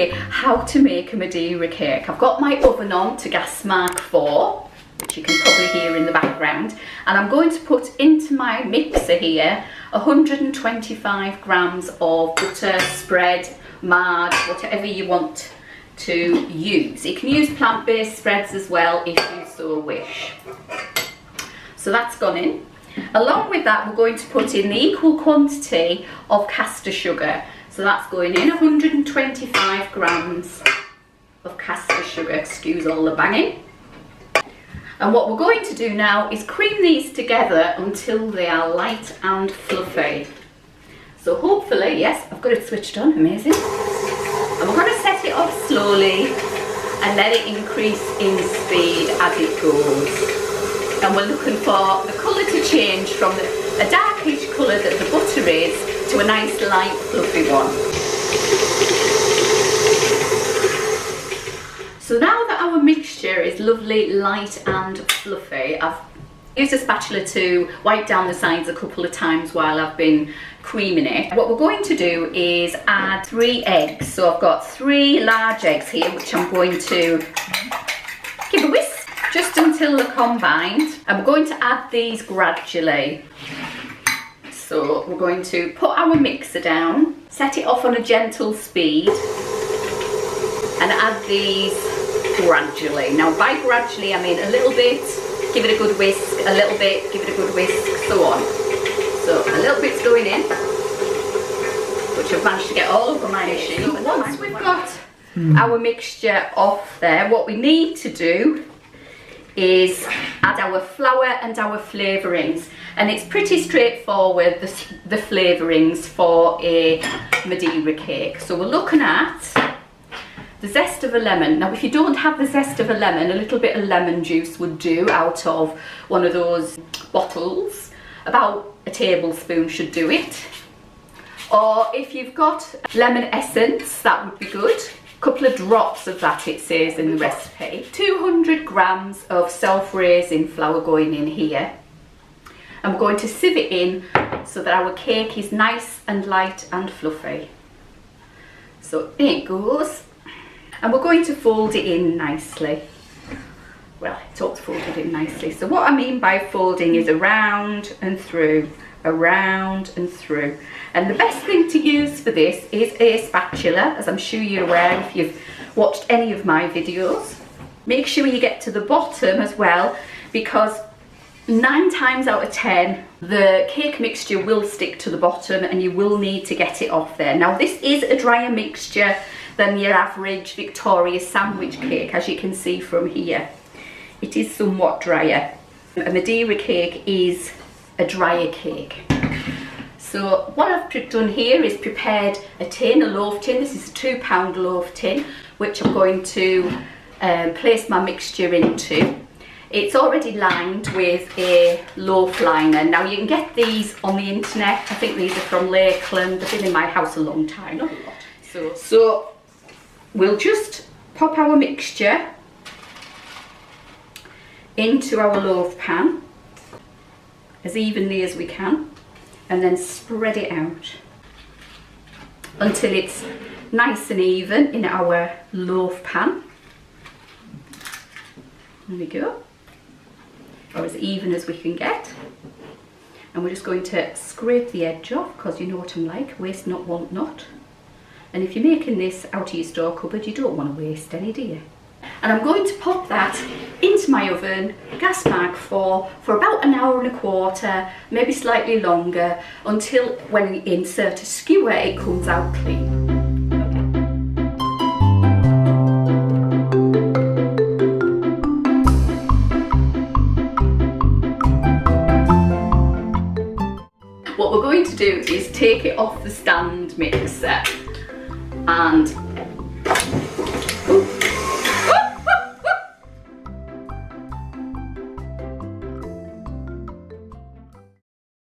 today how to make a Madeira cake. I've got my oven on to gas mark 4, which you can probably hear in the background, and I'm going to put into my mixer here 125 grams of butter, spread, marg, whatever you want to use. You can use plant-based spreads as well if you so wish. So that's gone in. Along with that, we're going to put in the equal quantity of caster sugar. So that's going in 125 grams of caster sugar, excuse all the banging. And what we're going to do now is cream these together until they are light and fluffy. So hopefully, yes, I've got it switched on, amazing. And we're going to set it off slowly and let it increase in speed as it goes. And we're looking for the colour to change from a darkish colour that the butter is to a nice light fluffy one. So now that our mixture is lovely light and fluffy, I've used a spatula to wipe down the sides a couple of times while I've been creaming it. What we're going to do is add 3 eggs. So I've got 3 large eggs here, which I'm going to give a whisk just until they're combined. I'm going to add these gradually. So we're going to put our mixer down, set it off on a gentle speed, and add these gradually. Now by gradually I mean a little bit, give it a good whisk, a little bit, give it a good whisk, so on. So a little bit's going in, which I've managed to get all over my machine. So once we've got our mixture off there, what we need to do is add our flour and our flavourings, and it's pretty straightforward, the flavourings for a Madeira cake. So we're looking at the zest of a lemon. Now if you don't have the zest of a lemon, a little bit of lemon juice would do out of one of those bottles. About a tablespoon should do it. Or if you've got lemon essence, that would be good. Couple of drops of that, it says in the recipe. 200 grams of self-raising flour going in here, and we're going to sieve it in so that our cake is nice and light and fluffy. So in it goes, and we're going to fold it in nicely. Well, it's all folded in nicely. So what I mean by folding is around and through, around and through. And the best thing to use for this is a spatula, as I'm sure you're aware if you've watched any of my videos. Make sure you get to the bottom as well, because 9 times out of 10 the cake mixture will stick to the bottom and you will need to get it off there. Now this is a drier mixture than your average Victoria sandwich cake, as you can see from here. It is somewhat drier. A Madeira cake is a drier cake. So what I've done here is prepared a tin, a loaf tin. This is a £2 loaf tin, which I'm going to place my mixture into. It's already lined with a loaf liner. Now you can get these on the internet. I think these are from Lakeland. They've been in my house a long time. Not a lot. So we'll just pop our mixture into our loaf pan as evenly as we can, and then spread it out until it's nice and even in our loaf pan. There we go, or as even as we can get. And we're just going to scrape the edge off, because you know what I'm like, waste not, want not. And if you're making this out of your store cupboard, you don't want to waste any, do you? And I'm going to pop that into my oven, gas mark 4, for about an hour and a quarter, maybe slightly longer, until when you insert a skewer it comes out clean. What we're going to do is take it off the stand mixer and